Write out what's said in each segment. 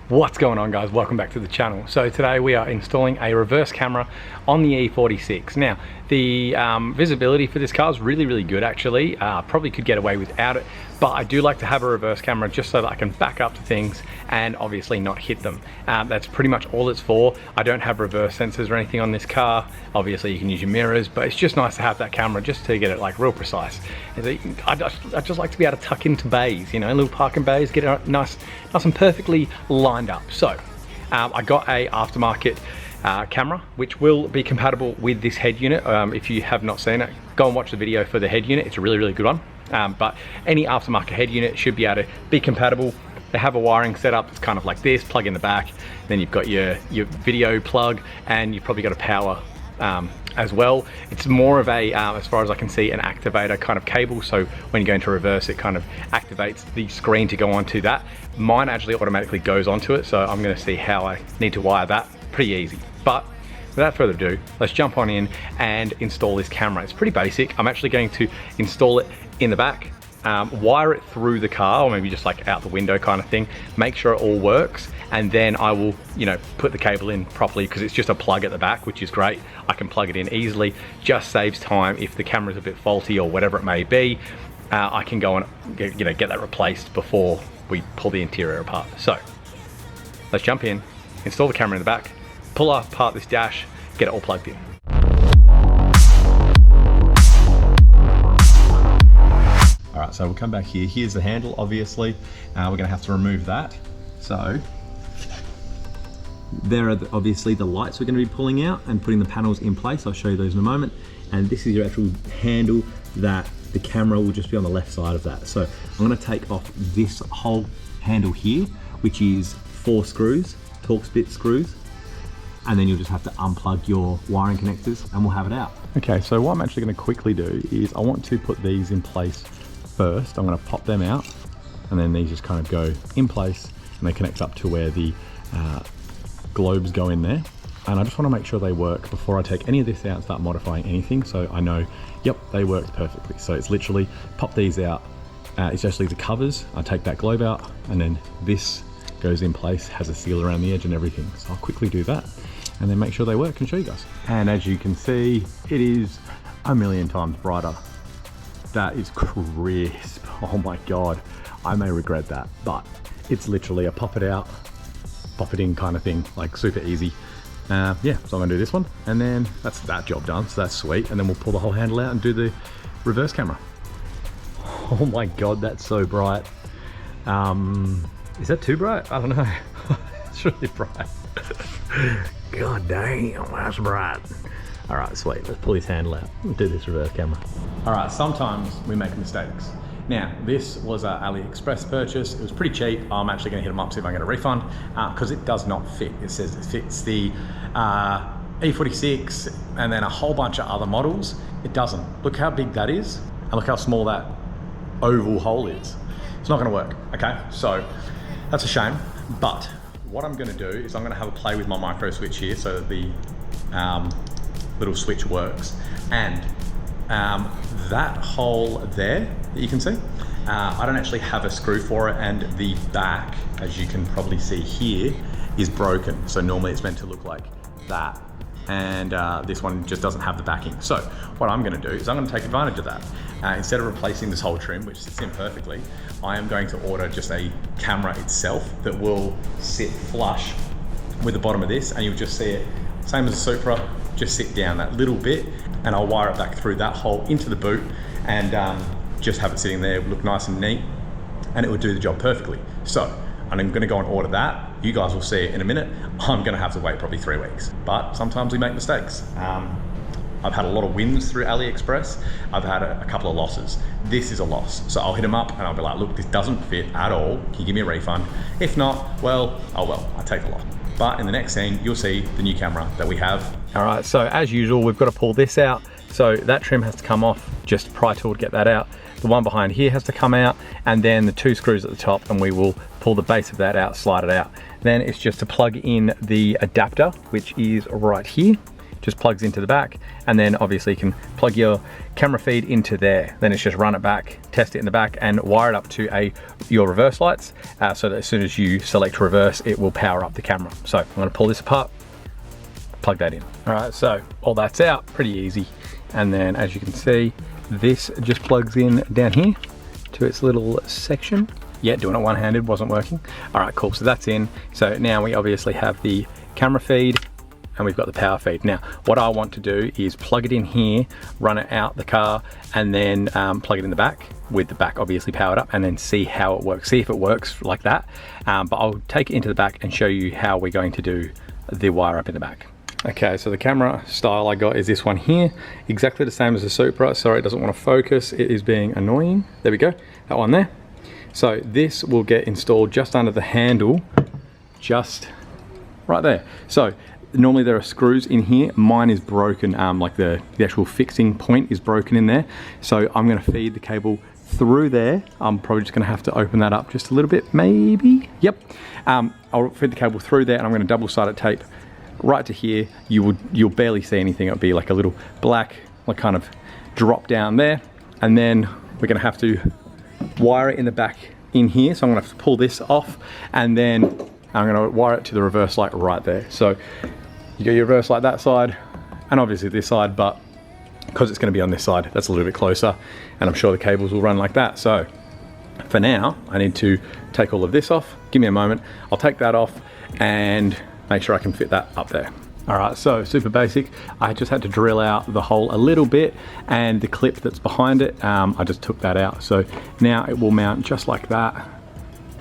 What's going on, guys? Welcome back to the channel. So today we are installing a reverse camera on the E46. Now the visibility for this car is really good actually. Probably could get away without it, but I do like to have a reverse camera just so that I can back up to things and obviously not hit them. That's pretty much all it's for. I don't have reverse sensors or anything on this car. Obviously you can use your mirrors, but it's just nice to have that camera just to get it like real precise. I just like to be able to tuck into bays, you know, little parking bays, get it nice and perfectly lined up. So I got a aftermarket camera which will be compatible with this head unit. If you have not seen it, go and watch the video for the head unit. It's a really good one. But any aftermarket head unit should be able to be compatible. They have a wiring setup. It's kind of like this, plug in the back, then you've got your video plug, and you've probably got a power as well. It's more of a, as far as I can see, an activator kind of cable. So when you go into reverse, it kind of activates the screen to go onto that. Mine actually automatically goes onto it. So I'm gonna see how I need to wire that. Pretty easy. But without further ado, let's jump on in and install this camera. It's pretty basic. I'm actually going to install it in the back, wire it through the car, or maybe just like out the window kind of thing, make sure it all works, and then I will, you know, put the cable in properly, because it's just a plug at the back, which is great. I can plug it in easily, just saves time. If the camera's a bit faulty or whatever it may be, I can go and get that replaced before we pull the interior apart. So let's jump in, install the camera in the back, pull apart this dash, get it all plugged in. All right, so we'll come back here. Here's the handle, obviously. We're gonna have to remove that. So there are obviously the lights we're gonna be pulling out and putting the panels in place. I'll show you those in a moment. And this is your actual handle that the camera will just be on the left side of that. So I'm gonna take off this whole handle here, which is 4 screws, Torx bit screws. And then you'll just have to unplug your wiring connectors and we'll have it out. Okay, so what I'm actually gonna quickly do is I want to put these in place first. I'm gonna pop them out, and then these just kind of go in place and they connect up to where the globes go in there. And I just wanna make sure they work before I take any of this out and start modifying anything, so I know, yep, they worked perfectly. So it's literally pop these out. It's actually the covers. I take that globe out, and then this goes in place, has a seal around the edge and everything. So I'll quickly do that and then make sure they work and show you guys. And as you can see, it is a million times brighter. That is crisp. Oh my God, I may regret that, but it's literally a pop it out, pop it in kind of thing, like super easy. Yeah, so I'm gonna do this one, and then that's that job done, so that's sweet. And then we'll pull the whole handle out and do the reverse camera. Oh my God, that's so bright. Is that too bright? I don't know. It's really bright. God damn, that's bright. All right, sweet, let's pull this handle out and do this reverse camera. All right, sometimes we make mistakes. Now, this was an AliExpress purchase. It was pretty cheap. I'm actually gonna hit them up, see if I can get a refund, because it does not fit. It says it fits the E46 and then a whole bunch of other models. It doesn't. Look how big that is, and look how small that oval hole is. It's not gonna work, okay? So that's a shame, but what I'm gonna do is I'm gonna have a play with my micro switch here so that the little switch works. And that hole there that you can see, I don't actually have a screw for it, and the back, as you can probably see here, is broken. So normally it's meant to look like that, and this one just doesn't have the backing. So what I'm gonna do is I'm gonna take advantage of that. Instead of replacing this whole trim, which sits in perfectly, I am going to order just a camera itself that will sit flush with the bottom of this, and you'll just see it, same as a Supra, just sit down that little bit, and I'll wire it back through that hole into the boot, and just have it sitting there, look nice and neat, and it will do the job perfectly. So I'm gonna go and order that. You guys will see it in a minute. I'm gonna have to wait probably 3 weeks, but sometimes we make mistakes. I've had a lot of wins through AliExpress. I've had a couple of losses. This is a loss. So I'll hit them up and I'll be like, look, this doesn't fit at all. Can you give me a refund? If not, well, oh well, I take the loss. But in the next scene, you'll see the new camera that we have. All right, so as usual, we've got to pull this out. So that trim has to come off, just pry tool to get that out. The one behind here has to come out, and then the 2 screws at the top, and we will pull the base of that out, slide it out. Then it's just to plug in the adapter, which is right here. just plugs into the back, and then obviously you can plug your camera feed into there. Then it's just run it back, test it in the back, and wire it up to your reverse lights, so that as soon as you select reverse, it will power up the camera. So I'm gonna pull this apart, plug that in. All right, so all that's out, pretty easy. And then as you can see, this just plugs in down here to its little section. Yeah, doing it one-handed, wasn't working. All right, cool, so that's in. So now we obviously have the camera feed and we've got the power feed. Now, what I want to do is plug it in here, run it out the car, and then plug it in the back, with the back obviously powered up, and then see how it works, see if it works like that. But I'll take it into the back and show you how we're going to do the wire up in the back. Okay, so the camera style I got is this one here, exactly the same as the Supra. Sorry, it doesn't want to focus, it is being annoying. There we go, that one there. So this will get installed just under the handle, just right there. So normally there are screws in here. Mine is broken, like the actual fixing point is broken in there. So I'm gonna feed the cable through there. I'm probably just gonna have to open that up just a little bit, maybe. Yep, I'll feed the cable through there, and I'm gonna double-sided tape right to here. You'll barely see anything. It'll be like a little black, like kind of drop down there. And then we're gonna have to wire it in the back in here. So I'm gonna have to pull this off, and then I'm gonna wire it to the reverse light right there. So you got your reverse light that side, and obviously this side, but because it's gonna be on this side, that's a little bit closer, and I'm sure the cables will run like that. So for now, I need to take all of this off. Give me a moment, I'll take that off and make sure I can fit that up there. All right, so super basic. I just had to drill out the hole a little bit, and the clip that's behind it, I just took that out. So now it will mount just like that.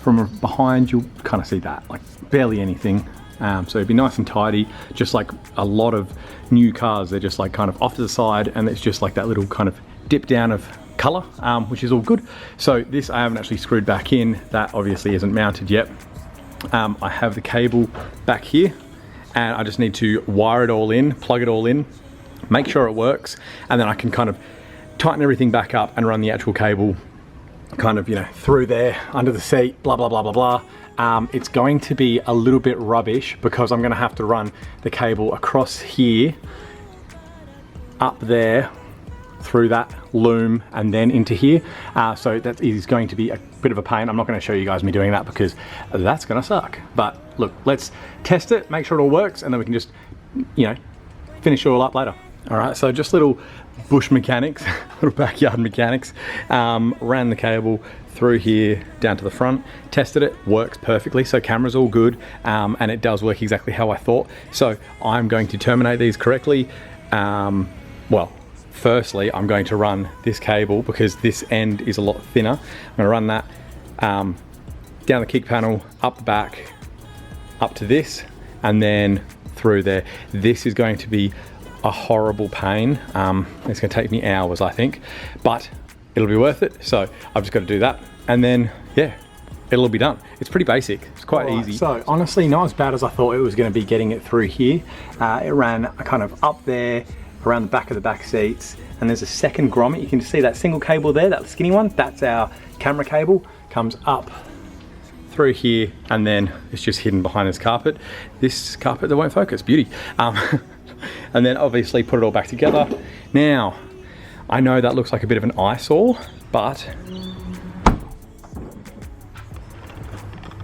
From behind, you'll kind of see that, like barely anything. So it'd be nice and tidy, just like a lot of new cars. They're just like kind of off to the side, and it's just like that little kind of dip down of color, which is all good. So this I haven't actually screwed back in. That obviously isn't mounted yet. I have the cable back here, and I just need to wire it all in, plug it all in, make sure it works, and then I can kind of tighten everything back up and run the actual cable kind of, you know, through there, under the seat, blah, blah, blah, blah, blah. It's going to be a little bit rubbish because I'm gonna have to run the cable across here, up there, through that loom, and then into here. So that is going to be a bit of a pain. I'm not gonna show you guys me doing that because that's gonna suck. But look, let's test it, make sure it all works, and then we can just, you know, finish it all up later. All right, so just little bush mechanics, little backyard mechanics. Ran the cable through here down to the front, tested it, works perfectly, so camera's all good, and it does work exactly how I thought. So I'm going to terminate these correctly. Well, firstly, I'm going to run this cable because this end is a lot thinner. I'm gonna run that down the kick panel, up the back, up to this, and then through there. This is going to be a horrible pain. It's gonna take me hours, I think, but it'll be worth it. So I've just got to do that, and then yeah, it'll be done. It's pretty basic, it's quite easy. So honestly, not as bad as I thought it was gonna be getting it through here. It ran kind of up there, around the back of the back seats, and there's a second grommet. You can see that single cable there, that skinny one, that's our camera cable, comes up through here, and then it's just hidden behind this carpet. This carpet that won't focus, beauty. And then obviously put it all back together. Now, I know that looks like a bit of an eyesore, but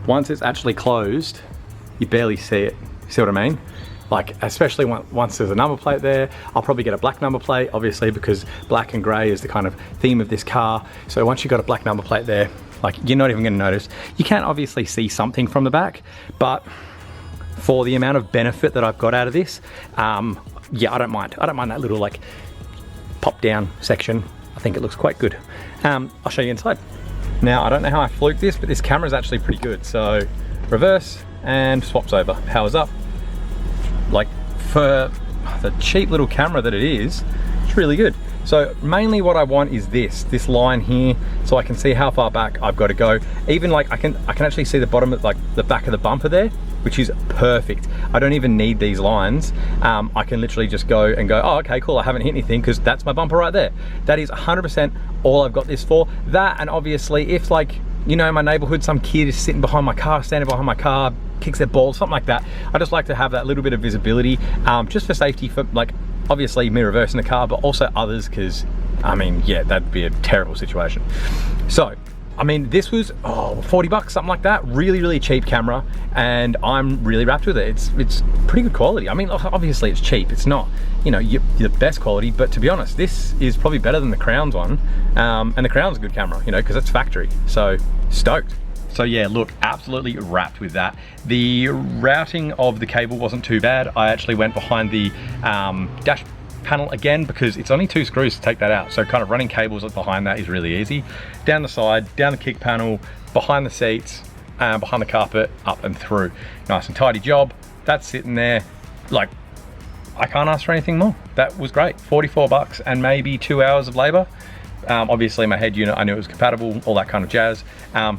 once it's actually closed, you barely see it. See what I mean? Like, especially once there's a number plate there. I'll probably get a black number plate, obviously, because black and gray is the kind of theme of this car. So once you've got a black number plate there, like, you're not even gonna notice. You can obviously see something from the back, but for the amount of benefit that I've got out of this, yeah, I don't mind. I don't mind that little like pop down section. I think it looks quite good. I'll show you inside. Now, I don't know how I fluked this, but this camera is actually pretty good. So reverse and swaps over, powers up. Like, for the cheap little camera that it is, it's really good. So mainly what I want is this line here, so I can see how far back I've got to go. Even like I can actually see the bottom of like the back of the bumper there, which is perfect. I don't even need these lines. I can literally just go and go, oh, okay, cool, I haven't hit anything because that's my bumper right there. That is 100% all I've got this for. That, and obviously if like you know, in my neighborhood, some kid is sitting behind my car, standing behind my car, kicks their ball, something like that. I just like to have that little bit of visibility, just for safety, for like, obviously me reversing the car, but also others, because I mean, yeah, that'd be a terrible situation. So, I mean, this was 40 bucks, something like that. Really, really cheap camera, and I'm really wrapped with it. It's pretty good quality. I mean, obviously it's cheap. It's not, you know, the best quality, but to be honest, this is probably better than the Crown's one. And the Crown's a good camera, you know, because it's factory. So, stoked. So yeah, look, absolutely wrapped with that. The routing of the cable wasn't too bad. I actually went behind the dash panel again, because it's only 2 screws to take that out, so kind of running cables behind that is really easy. Down the side, down the kick panel, behind the seats, behind the carpet, up and through. Nice and tidy job. That's sitting there. Like, I can't ask for anything more. That was great. 44 bucks and maybe 2 hours of labor. Obviously my head unit, I knew it was compatible, all that kind of jazz.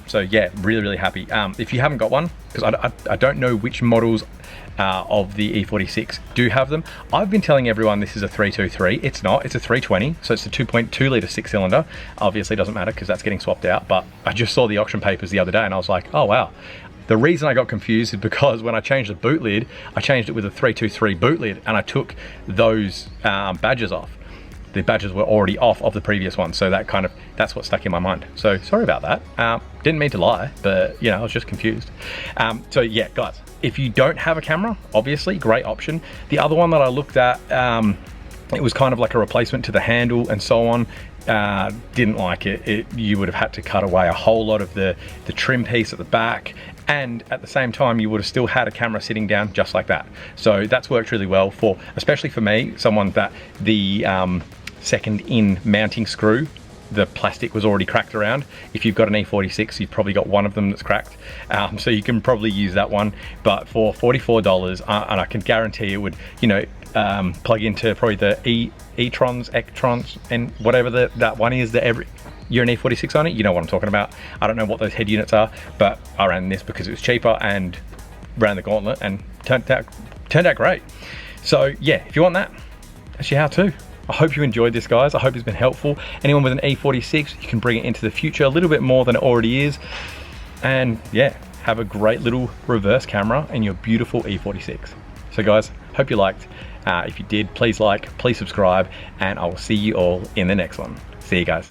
So yeah, really, really happy. If you haven't got one, because I don't know which models of the E46 do have them. I've been telling everyone this is a 323. It's not, it's a 320. So it's a 2.2 litre 6-cylinder. Obviously it doesn't matter because that's getting swapped out, but I just saw the auction papers the other day and I was like, oh wow. The reason I got confused is because when I changed the boot lid, I changed it with a 323 boot lid, and I took those badges off. The badges were already off of the previous one, so that's what stuck in my mind. So sorry about that. Didn't mean to lie, but you know, I was just confused. So yeah, guys, if you don't have a camera, obviously great option. The other one that I looked at, it was kind of like a replacement to the handle and so on. Didn't like it. You would have had to cut away a whole lot of the trim piece at the back, and at the same time you would have still had a camera sitting down just like that. So that's worked really well for, especially for me, someone that the second in mounting screw, the plastic was already cracked around. If you've got an E46, you've probably got one of them that's cracked, so you can probably use that one. But for $44, and I can guarantee it would, you know, plug into probably the e-trons, Ectrons, and whatever that one is that you're an E46 on it, you know what I'm talking about. I don't know what those head units are, but I ran this because it was cheaper and ran the gauntlet and turned out great. So yeah, if you want that, that's your how-to. I hope you enjoyed this, guys. I hope it's been helpful. Anyone with an E46, you can bring it into the future a little bit more than it already is. And yeah, have a great little reverse camera in your beautiful E46. So guys, hope you liked. If you did, please like, please subscribe, and I will see you all in the next one. See you guys.